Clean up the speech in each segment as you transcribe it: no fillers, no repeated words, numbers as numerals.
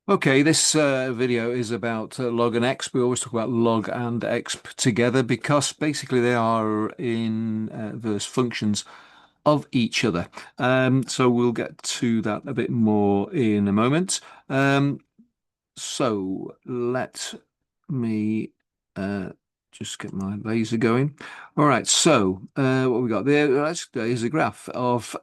Okay, this video is about log and exp. We always talk about log and exp together because basically they are inverse functions of each other. So we'll get to that a bit more in a moment. So let me uh, just get my laser going. All right, so what we got there? Here's a graph of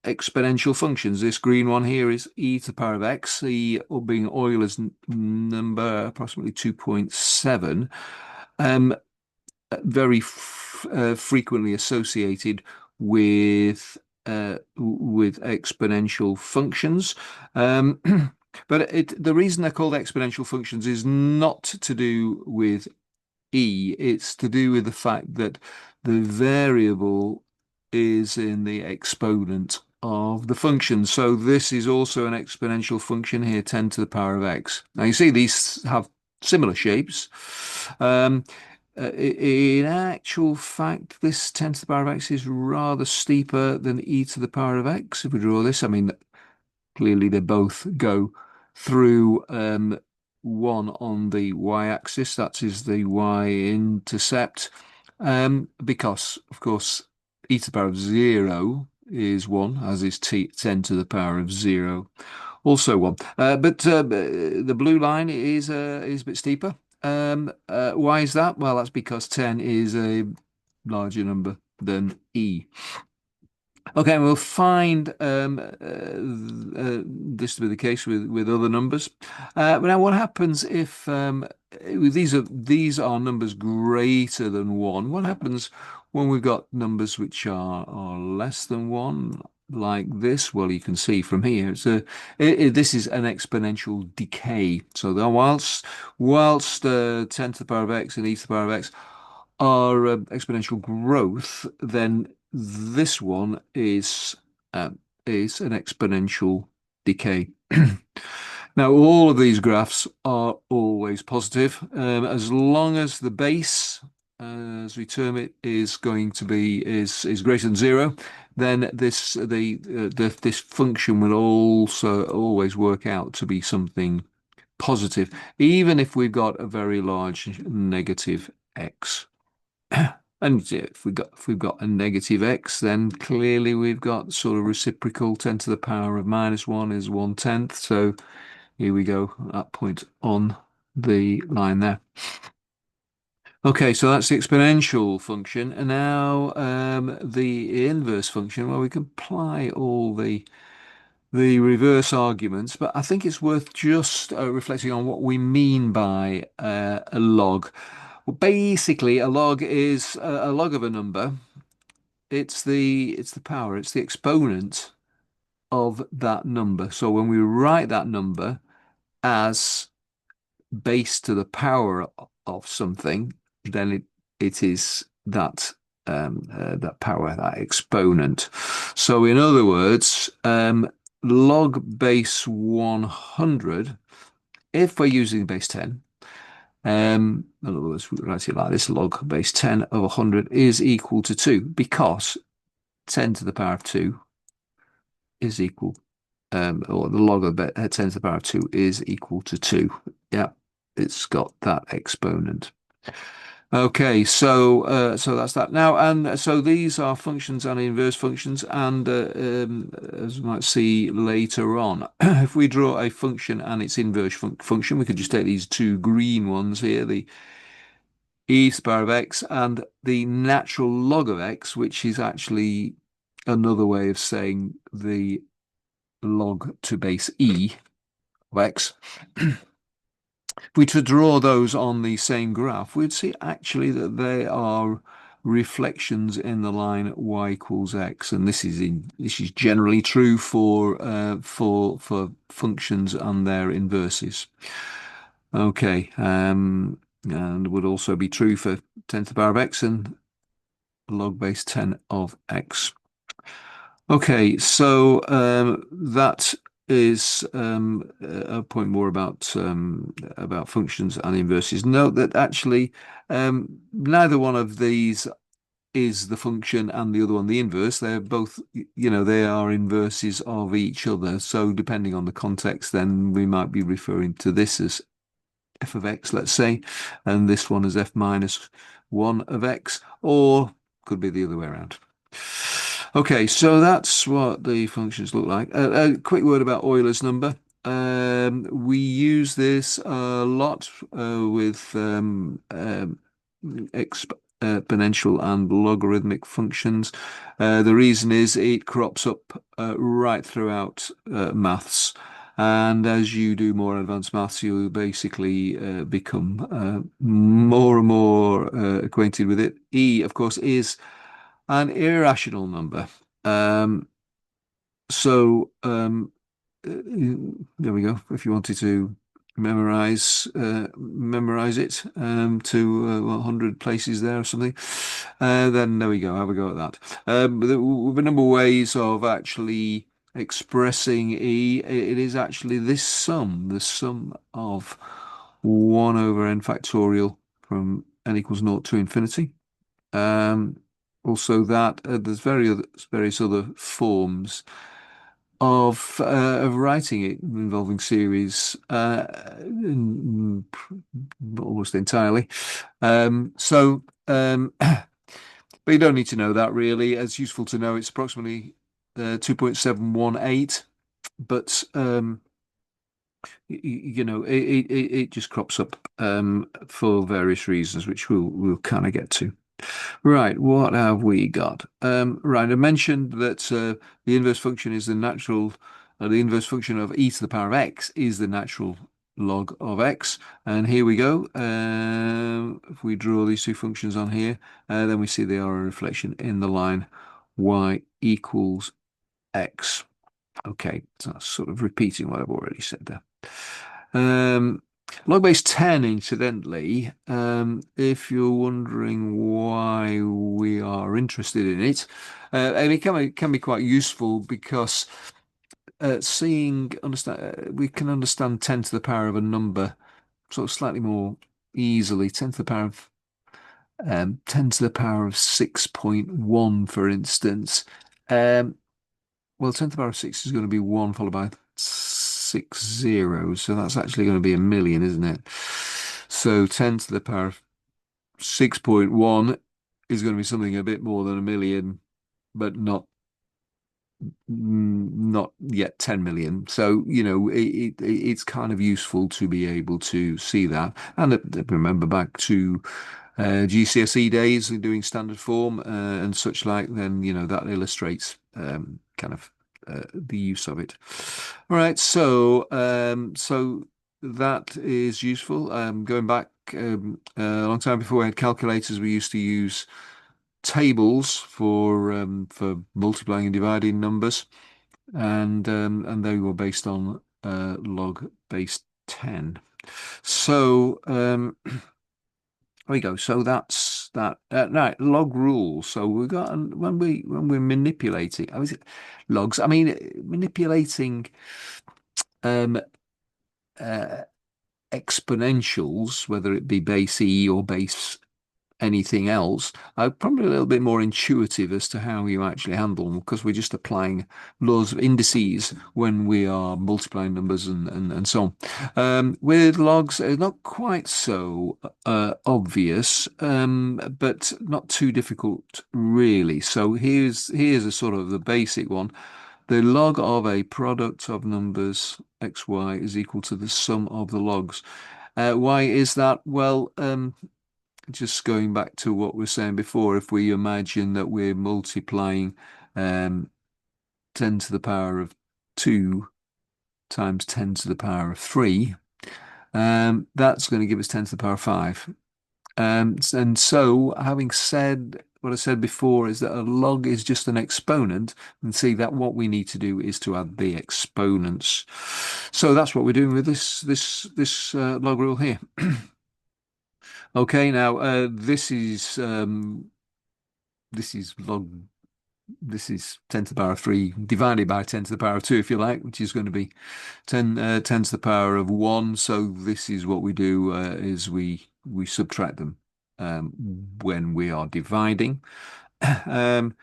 exponential functions. This green one here is e to the power of x, the being Euler's number, approximately 2.7, um, very f frequently associated with exponential functions. Um, But the reason they're called exponential functions is not to do with e, it's to do with the fact that the variable is in the exponent of the function. So this is also an exponential function here, 10 to the power of x. Now you see these have similar shapes. Um, in actual fact, this 10 to the power of x is rather steeper than e to the power of x. If we draw this, I mean, clearly, they both go through one on the y-axis, that is the y-intercept, because, of course, e to the power of 0 is 1, as is 10 to the power of 0, also 1. But the blue line is a bit steeper. Why is that? Well, that's because 10 is a larger number than e. Okay, and we'll find this to be the case with other numbers. But now, what happens if these are numbers greater than one? What happens when we've got numbers which are less than one, like this? Well, you can see from here, this is an exponential decay. So that whilst 10 to the power of x and e to the power of x are exponential growth, then this one is an exponential decay. Now, all of these graphs are always positive, as long as the base, as we term it, is going to be is greater than zero. Then this function will also always work out to be something positive, even if we've got a very large negative x. And if we've got a negative x, then clearly we've got sort of reciprocal 10 to the power of -1 is 1/10. So here we go, at that point on the line there. Okay, so that's the exponential function. And now the inverse function, well, we can apply all the reverse arguments, but I think it's worth just reflecting on what we mean by a log. Well, basically, a log is a log of a number. It's the power, it's the exponent of that number. So when we write that number as base to the power of something, then it is that power, that exponent. So in other words, log base 100, if we're using base 10, in other words, we write it like this: log base 10 of 100 is equal to 2, because 10 to the power of 2 is equal, or the log of 10 to the power of 2 is equal to 2. Yeah, it's got that exponent. Okay, so that's that. Now, and so these are functions and inverse functions, and as we might see later on, if we draw a function and its inverse function, we could just take these two green ones here, the e to the power of x and the natural log of x, which is actually another way of saying the log to base e of x. If we to draw those on the same graph, we'd see actually that they are reflections in the line y equals x, and this is generally true for functions and their inverses. Okay, and would also be true for 10 to the power of x and log base 10 of x. Okay, so that is a point more about functions and inverses. Note that actually neither one of these is the function and the other one the inverse. They're both, they are inverses of each other. So depending on the context, then we might be referring to this as f of x, let's say, and this one as f minus 1 of x, or could be the other way around. Okay, so that's what the functions look like. A quick word about Euler's number. We use this a lot with exponential and logarithmic functions. The reason is it crops up right throughout maths. And as you do more advanced maths, you basically become more and more acquainted with it. E, of course, is an irrational number. Um, so there we go. If you wanted to memorize it to 100 places there or something, then there we go. Have a go at that. With a number of ways of actually expressing E. It is actually this sum, the sum of 1 over n factorial from n equals 0 to infinity. Also that there's various other forms of writing it involving series almost entirely. But you don't need to know that really. It's useful to know it's approximately 2.718, but it just crops up for various reasons, which we'll kind of get to. Right, what have we got? Right, I mentioned that the inverse function is the inverse function of e to the power of x is the natural log of x. And here we go. If we draw these two functions on here, then we see they are a reflection in the line y equals x. Okay, so that's sort of repeating what I've already said there. Log base 10, incidentally, if you're wondering why we are interested in it, it can be quite useful because we can understand 10 to the power of a number sort of slightly more easily. 10 to the power of 10 to the power of 6.1, for instance. Well, 10 to the power of 6 is going to be 1 followed by 6 zeros. So that's actually going to be a million, isn't it? So 10 to the power of 6.1 is going to be something a bit more than a million, but not yet 10 million. So, it's kind of useful to be able to see that. And remember back to GCSE days doing standard form and such like, then, that illustrates kind of the use of it. All right, so that is useful. Going back a long time before we had calculators, we used to use tables for multiplying and dividing numbers, and they were based on log base 10. So there we go. So that's that. Right, log rules. So we got when we're manipulating. Oh, is it logs? I mean, manipulating um, uh, exponentials, whether it be base E or base anything else, probably a little bit more intuitive as to how you actually handle them because we're just applying laws of indices when we are multiplying numbers and so on. With logs, it's not quite so obvious, but not too difficult really. So here's a sort of the basic one. The log of a product of numbers xy is equal to the sum of the logs. Why is that? Well, just going back to what we were saying before, if we imagine that we're multiplying 10 to the power of 2 times 10 to the power of 3, that's going to give us 10 to the power of 5. And so, having said what I said before, is that a log is just an exponent, and see that what we need to do is to add the exponents. So that's what we're doing with this log rule here. Okay, now this is log this is 10 to the power of 3 divided by 10 to the power of 2, if you like, which is going to be 10 to the power of 1. So this is what we do is we subtract them when we are dividing. Um,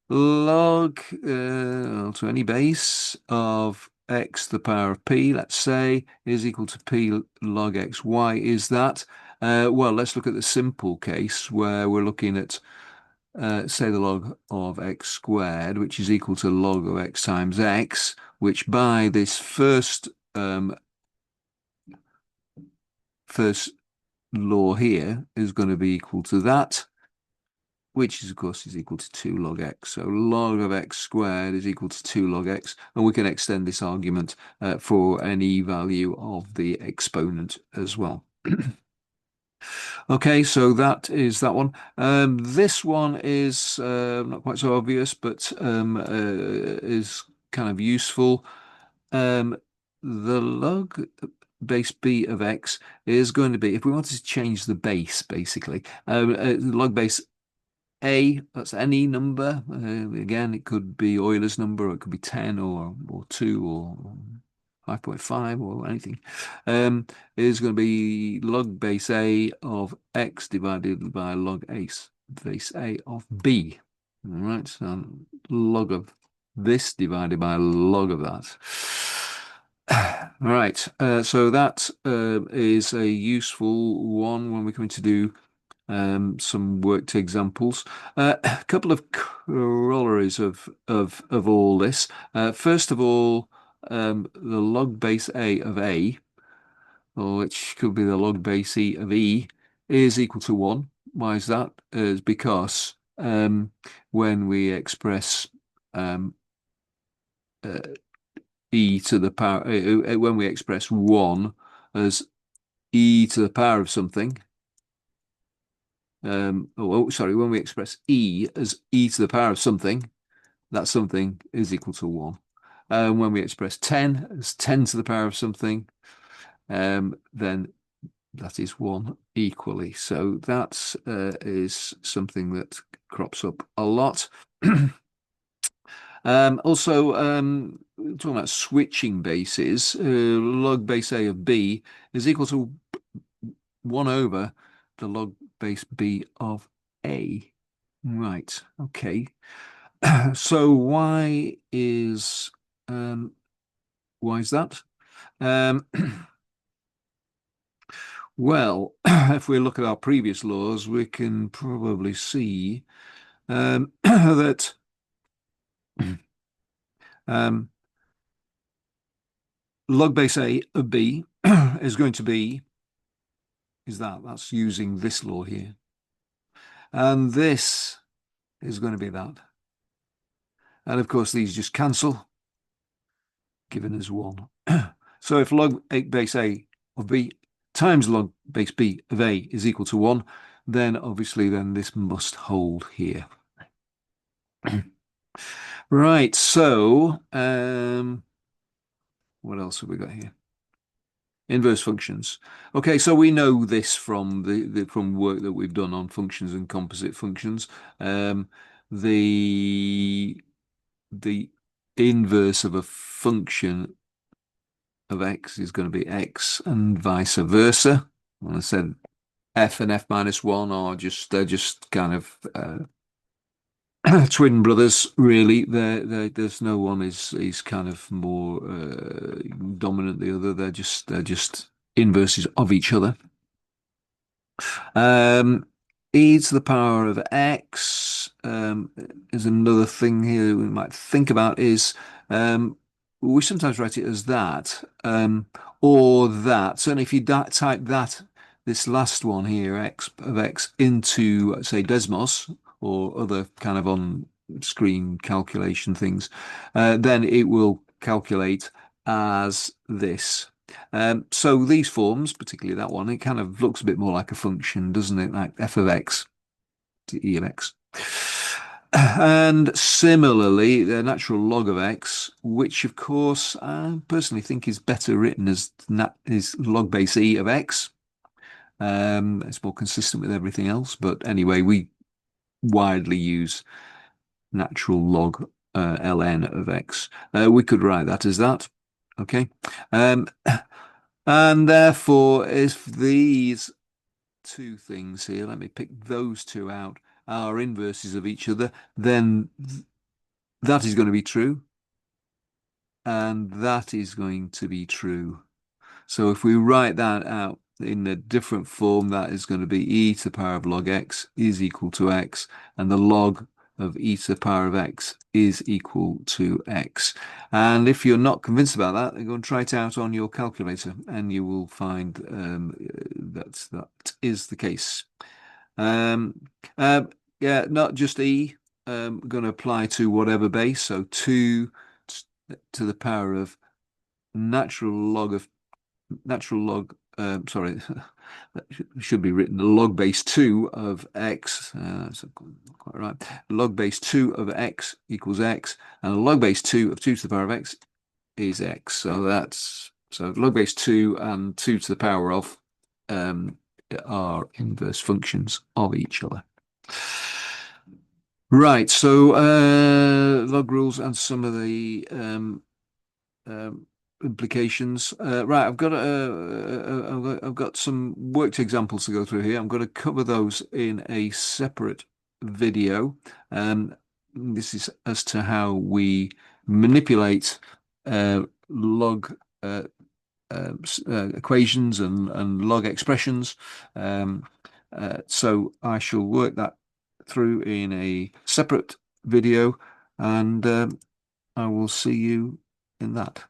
log to any base of x to the power of p, let's say, is equal to p log x. Why is that? Well, let's look at the simple case where we're looking at, say, the log of x squared, which is equal to log of x times x, which by this first law here is going to be equal to that, which is, of course, is equal to 2 log x. So log of x squared is equal to 2 log x, and we can extend this argument for any value of the exponent as well. Okay, so that is that one. This one is not quite so obvious, but is kind of useful. Um, the log base b of x is going to be, if we wanted to change the base, basically, log base a, that's any number. Again, it could be Euler's number, or it could be 10 or 2 or 5.5 or anything. Is going to be log base a of x divided by log base a of b. All right, so log of this divided by log of that. Right, so that is a useful one when we're going to do some worked examples. A couple of corollaries of all this. First of all, the log base a of a, or which could be the log base e of e, is equal to 1. Why is that? Is because when we express um, uh, e to the power, when we express 1 as e to the power of something, sorry, when we express e as e to the power of something, that something is equal to 1. When we express 10 as 10 to the power of something, then that is 1 equally. So that is something that crops up a lot. Also, talking about switching bases, log base a of b is equal to 1 over the log base b of a. Right, okay. So why is that? Um, well, if we look at our previous laws, we can probably see that um, log base a of b is going to be, that's using this law here. And this is going to be that. And of course, these just cancel, giving us 1. So if log base a of b times log base b of a is equal to 1, then obviously then this must hold here. Right, so what else have we got here? Inverse functions. Okay, so we know this from from work that we've done on functions and composite functions. The the inverse of a function of x is going to be x and vice versa. When I said f and f minus 1 are they're just kind of twin brothers, really. There's no one is kind of more dominant than the other. They're just inverses of each other. Um, e to the power of x is another thing here we might think about is we sometimes write it as that or that. Certainly, if you type that, this last one here, x of x, into, say, Desmos or other kind of on-screen calculation things, then it will calculate as this. So these forms, particularly that one, it kind of looks a bit more like a function, doesn't it? Like f of x to e of x. And similarly, the natural log of x, which of course I personally think is better written as is log base e of x. It's more consistent with everything else, but anyway, we widely use natural log ln of x. We could write that as that. Okay. And therefore, if these two things here, let me pick those two out. are inverses of each other, then that is going to be true, and that is going to be true. So if we write that out in a different form, that is going to be e to the power of log x is equal to x, and the log of e to the power of x is equal to x. And if you're not convinced about that, then go and try it out on your calculator, and you will find that is the case. Um, uh, yeah, not just e, going to apply to whatever base, so 2 to the power of natural log of natural log, sorry, that should be written log base 2 of x. That's quite right. Log base 2 of x equals x, and log base 2 of 2 to the power of x is x. So log base 2 and 2 to the power of um, are inverse functions of each other. Right, so log rules and some of the um, implications. Right, I've got some worked examples to go through here. I'm going to cover those in a separate video. This is as to how we manipulate log equations and log expressions. Um, so I shall work that through in a separate video, and I will see you in that.